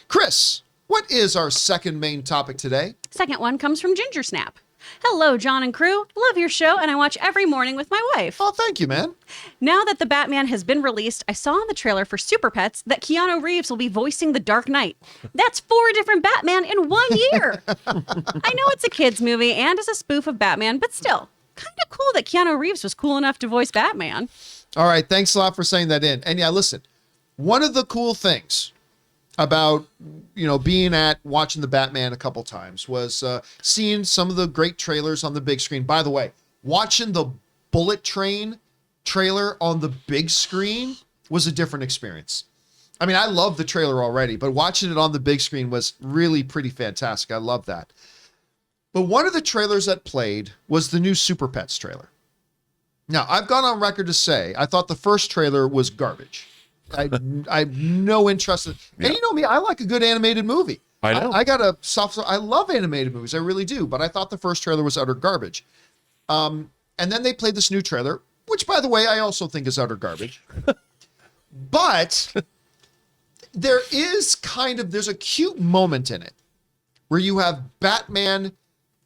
Chris, what is our second main topic today? Second one comes from GingerSnap. Hello, John and crew. Love your show, and I watch every morning with my wife. Oh, thank you, man. Now that the Batman has been released, I saw in the trailer for SuperPets that Keanu Reeves will be voicing the Dark Knight. That's 4 different Batman in 1 year. I know it's a kid's movie and is a spoof of Batman, but still, kind of cool that Keanu Reeves was cool enough to voice Batman. All right, thanks a lot for saying that in. And yeah, listen, one of the cool things about, being watching the Batman a couple times was seeing some of the great trailers on the big screen. By the way, watching the Bullet Train trailer on the big screen was a different experience. I mean, I love the trailer already, but watching it on the big screen was really pretty fantastic. I love that. But one of the trailers that played was the new SuperPets trailer. Now, I've gone on record to say I thought the first trailer was garbage. I have no interest in, and you know me, I like a good animated movie. I know. I got a soft, I love animated movies. I really do. But I thought the first trailer was utter garbage. And then they played this new trailer, which, by the way, I also think is utter garbage. But there's a cute moment in it where you have Batman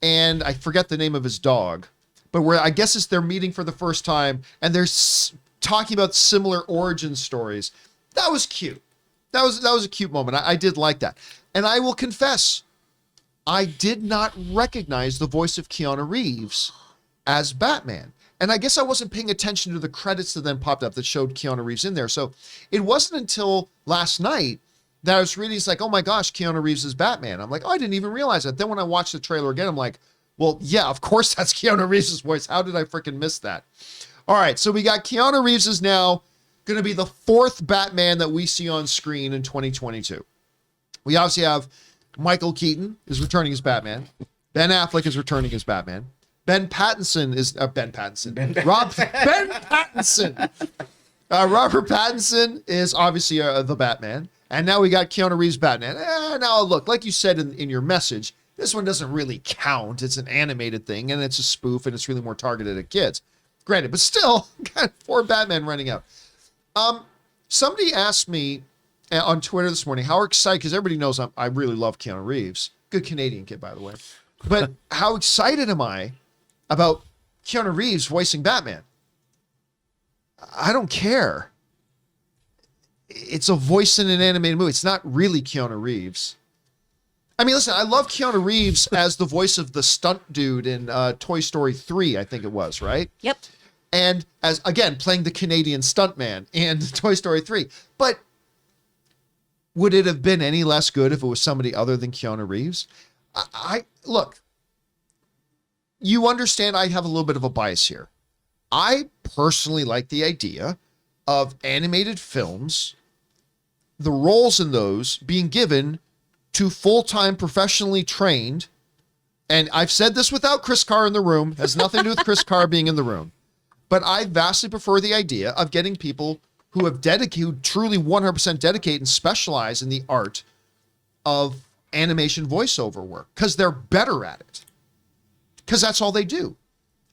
and I forget the name of his dog, but where I guess they're meeting for the first time and they're talking about similar origin stories. That was cute. That was a cute moment. I did like that. And I will confess, I did not recognize the voice of Keanu Reeves as Batman. And I guess I wasn't paying attention to the credits that then popped up that showed Keanu Reeves in there. So it wasn't until last night that I was reading, it's like, oh my gosh, Keanu Reeves is Batman. I'm like, oh, I didn't even realize that. Then when I watched the trailer again, I'm like, well, yeah, of course that's Keanu Reeves' voice. How did I freaking miss that? All right, so we got Keanu Reeves is now going to be the 4th Batman that we see on screen in 2022. We obviously have Michael Keaton is returning as Batman. Ben Affleck is returning as Batman. Ben Pattinson. Robert Pattinson is obviously the Batman. And now we got Keanu Reeves Batman. Now look, like you said in your message, this one doesn't really count. It's an animated thing and it's a spoof and it's really more targeted at kids. Granted, but still, got 4 Batman running out. Somebody asked me on Twitter this morning, how excited, because everybody knows I really love Keanu Reeves. Good Canadian kid, by the way. But how excited am I about Keanu Reeves voicing Batman? I don't care. It's a voice in an animated movie. It's not really Keanu Reeves. I mean, listen, I love Keanu Reeves as the voice of the stunt dude in Toy Story 3, I think it was, right? Yep. And as, again, playing the Canadian stuntman in Toy Story 3. But would it have been any less good if it was somebody other than Keanu Reeves? Look, you understand I have a little bit of a bias here. I personally like the idea of animated films, the roles in those being given to full-time professionally trained, and I've said this without Chris Carr in the room, has nothing to do with Chris Carr being in the room, but I vastly prefer the idea of getting people who truly 100% dedicate and specialize in the art of animation voiceover work, because they're better at it, because that's all they do.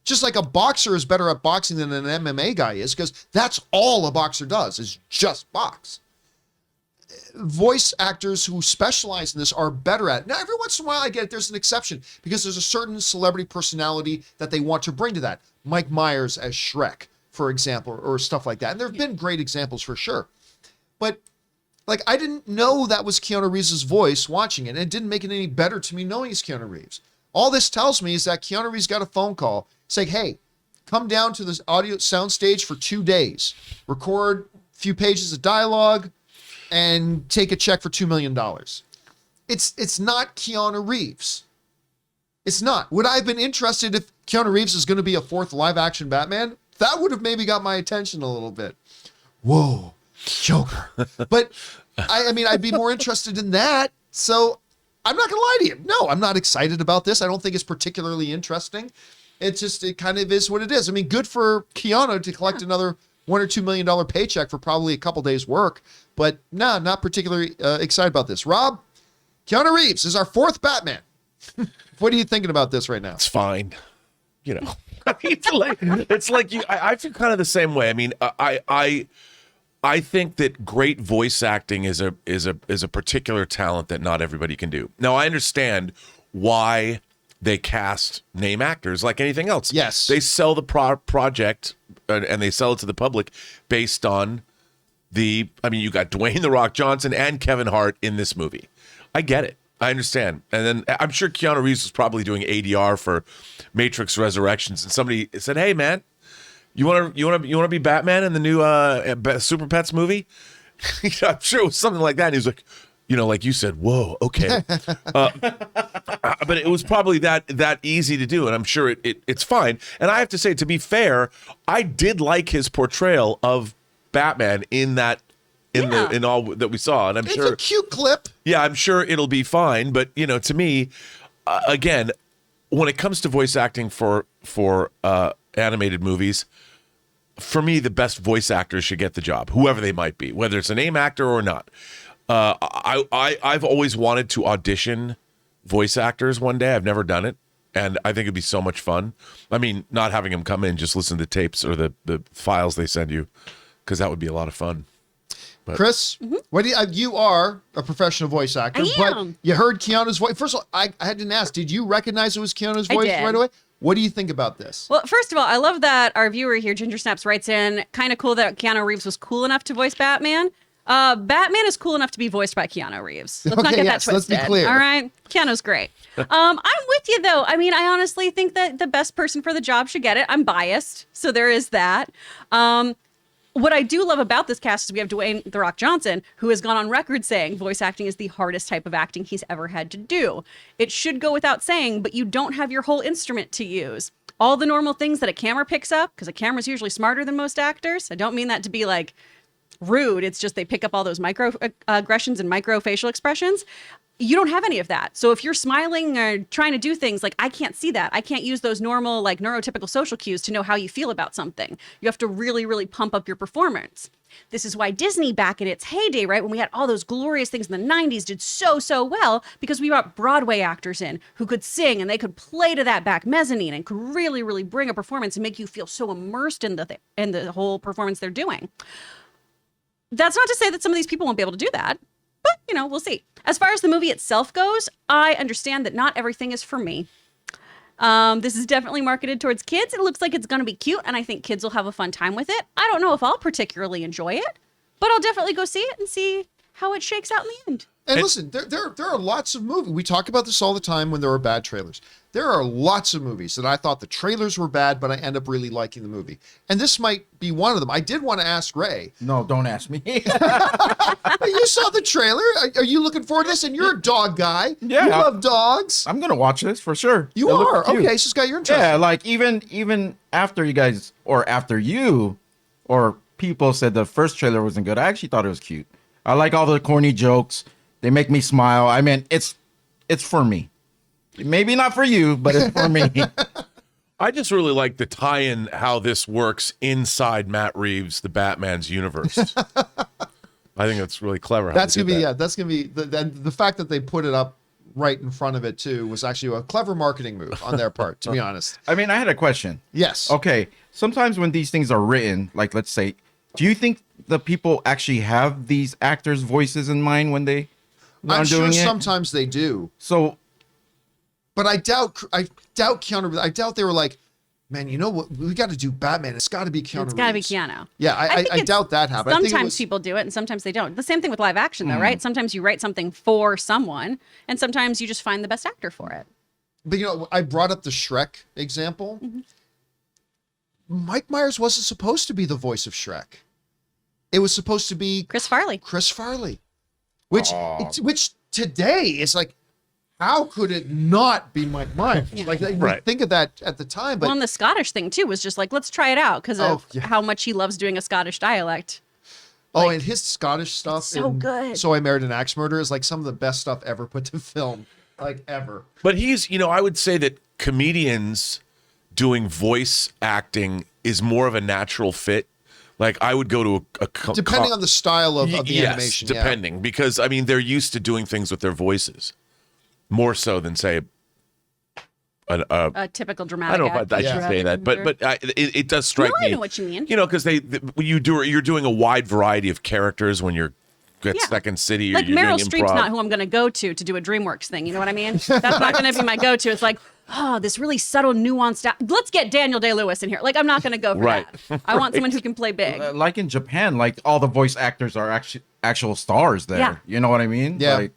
Just like a boxer is better at boxing than an MMA guy is, because that's all a boxer does, is just box. Voice actors who specialize in this are better at it. Now, every once in a while, I get it. There's an exception because there's a certain celebrity personality that they want to bring to that. Mike Myers as Shrek, for example, or stuff like that. And there have been great examples for sure. But like, I didn't know that was Keanu Reeves' voice watching it. And it didn't make it any better to me knowing it's Keanu Reeves. All this tells me is that Keanu Reeves got a phone call saying, hey, come down to this audio sound stage for 2 days, record a few pages of dialogue, and take a check for $2 million. It's not Keanu Reeves. It's not. Would I have been interested if Keanu Reeves is going to be a 4th live action Batman? That would have maybe got my attention a little bit. Whoa, Joker. But I mean, I'd be more interested in that. So I'm not going to lie to you. No, I'm not excited about this. I don't think it's particularly interesting. It kind of is what it is. I mean, good for Keanu to collect another $1 or $2 million paycheck for probably a couple days work, but no, not particularly excited about this. Rob, Keanu Reeves is our 4th Batman. What are you thinking about this right now? It's fine. It's like you. I feel kind of the same way. I mean, I think that great voice acting is a particular talent that not everybody can do. Now, I understand why they cast name actors like anything else. Yes. They sell the project and they sell it to the public based on you got Dwayne "The Rock" Johnson and Kevin Hart in this movie. I get it. I understand. And then I'm sure Keanu Reeves was probably doing ADR for Matrix Resurrections, and somebody said, "Hey, man, you want to be Batman in the new SuperPets movie?" I'm sure it was something like that. And he was like, like you said, "Whoa, okay." But it was probably that easy to do, and I'm sure it's fine. And I have to say, to be fair, I did like his portrayal of Batman in all that we saw, and It's a cute clip. Yeah, I'm sure it'll be fine. But to me, again, when it comes to voice acting for animated movies, for me, the best voice actors should get the job, whoever they might be, whether it's a name actor or not. I've always wanted to audition voice actors one day. I've never done it, and I think it'd be so much fun. I mean, not having them come in, just listen to the tapes or the files they send you, because that would be a lot of fun. But. Chris, what do you are a professional voice actor, but you heard Keanu's voice. First of all, I didn't ask, did you recognize it was Keanu's voice right away? What do you think about this? Well, first of all, I love that our viewer here, GingerSnaps, writes in, kind of cool that Keanu Reeves was cool enough to voice Batman. Batman is cool enough to be voiced by Keanu Reeves. Let's not get that twisted. Let's be clear. All right? Keanu's great. I'm with you, though. I mean, I honestly think that the best person for the job should get it. I'm biased, so there is that. What I do love about this cast is we have Dwayne "The Rock" Johnson, who has gone on record saying voice acting is the hardest type of acting he's ever had to do. It should go without saying, but you don't have your whole instrument to use. All the normal things that a camera picks up, because a camera's usually smarter than most actors. I don't mean that to be like rude. It's just they pick up all those micro aggressions and micro facial expressions. You don't have any of that. So if you're smiling or trying to do things, like I can't see that. I can't use those normal, like neurotypical social cues to know how you feel about something. You have to really, really pump up your performance. This is why Disney, back in its heyday, right, when we had all those glorious things in the 90s, did so well, because we brought Broadway actors in who could sing and they could play to that back mezzanine and could really, really bring a performance and make you feel so immersed in the whole performance they're doing. That's not to say that some of these people won't be able to do that. But, we'll see. As far as the movie itself goes, I understand that not everything is for me. This is definitely marketed towards kids. It looks like it's going to be cute, and I think kids will have a fun time with it. I don't know if I'll particularly enjoy it, but I'll definitely go see it and see how it shakes out in the end. And listen, there are lots of movies. We talk about this all the time when there are bad trailers. There are lots of movies that I thought the trailers were bad, but I end up really liking the movie. And this might be one of them. I did want to ask Ray. No, don't ask me. You saw the trailer. Are you looking forward to this? And you're a dog guy. Yeah. You love dogs. I'm going to watch this for sure. You are? Okay, so it's got your interest. Yeah, like even after you guys, or after you, or people said the first trailer wasn't good, I actually thought it was cute. I like all the corny jokes. They make me smile. I mean, it's for me. Maybe not for you, but it's for me. I just really like the tie-in, how this works inside Matt Reeves, the Batman's universe. I think that's really clever. That's gonna be that's gonna be the fact that they put it up right in front of it too was actually a clever marketing move on their part, to be honest. I mean, I had a question. Yes. Okay. Sometimes when these things are written, like let's say, do you think the people actually have these actors' voices in mind when they I'm sure doing sometimes they do. So, but I doubt Keanu. I doubt they were like, man, you know what? We got to do Batman. It's got to be Keanu. It's got to be Keanu. Yeah, I doubt that happened. Sometimes people do it and sometimes they don't. The same thing with live action, though, right? Sometimes you write something for someone and sometimes you just find the best actor for it. But I brought up the Shrek example. Mm-hmm. Mike Myers wasn't supposed to be the voice of Shrek. It was supposed to be Chris Farley. Which today is like, how could it not be Mike Myers? Yeah. Like, right. Think of that at the time. But and the Scottish thing too was just like, let's try it out because of how much he loves doing a Scottish dialect. Oh, and his Scottish stuff. So good. So I Married an Axe Murderer is like some of the best stuff ever put to film, like ever. But he's, I would say that comedians doing voice acting is more of a natural fit. Like I would go to depending on the style of the animation. Depending, because they're used to doing things with their voices more so than say, A typical I dramatic. don't know if I should say that, but it does strike No, me. I know what you mean. You know, because when you're doing a wide variety of characters when you're at Second City or like you're Meryl doing Streep's improv. not who I'm going to go to do a DreamWorks thing. You know what I mean? That's not going to be my go-to. It's like, oh, this really subtle, nuanced. Let's get Daniel Day-Lewis in here. Like, I'm not going to go for that. I want someone who can play big. Like in Japan, like all the voice actors are actual stars there. Yeah. You know what I mean? Yeah. Like,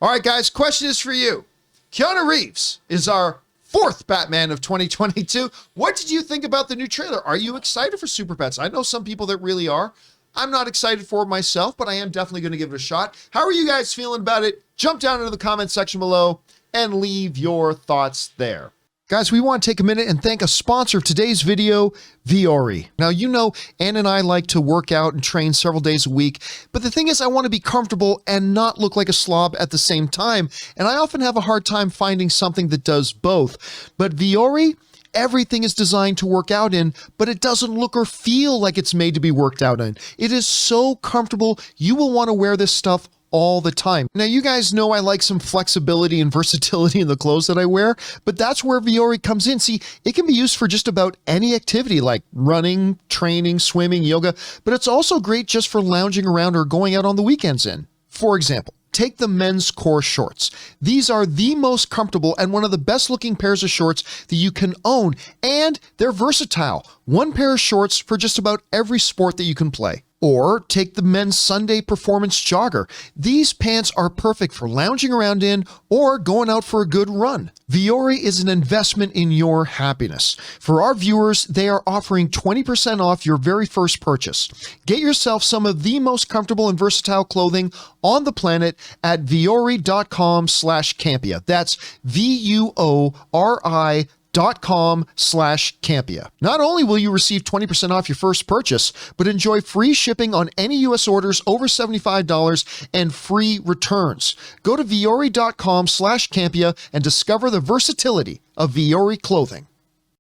All right, guys, question is for you. Keanu Reeves is our fourth Batman of 2022. What did you think about the new trailer? Are you excited for SuperPets? I know some people that really are. I'm not excited for it myself, but I am definitely going to give it a shot. How are you guys feeling about it? Jump down into the comment section below and leave your thoughts there. Guys, we want to take a minute and thank a sponsor of today's video, Viore. Now, you know, Ann and I like to work out and train several days a week, but the thing is I want to be comfortable and not look like a slob at the same time, and I often have a hard time finding something that does both. But Viore, everything is designed to work out in, but it doesn't look or feel like it's made to be worked out in. It is so comfortable, you will want to wear this stuff all the time. Now, you guys know I like some flexibility and versatility in the clothes that I wear, but that's where Viore comes in. See, it can be used for just about any activity like running, training, swimming, yoga, but it's also great just for lounging around or going out on the weekends in. For example, take the men's core shorts. These are the most comfortable and one of the best looking pairs of shorts that you can own, and they're versatile. One pair of shorts for just about every sport that you can play. Or take the men's Sunday performance jogger. These pants are perfect for lounging around in or going out for a good run. Viore is an investment in your happiness. For our viewers, they are offering 20% off your very first purchase. Get yourself some of the most comfortable and versatile clothing on the planet at viore.com/Campea. That's VUORI.com/Campea. Not only will you receive 20% off your first purchase, but enjoy free shipping on any U.S. orders over $75 and free returns. Go to viore.com/Campea and discover the versatility of Viore clothing.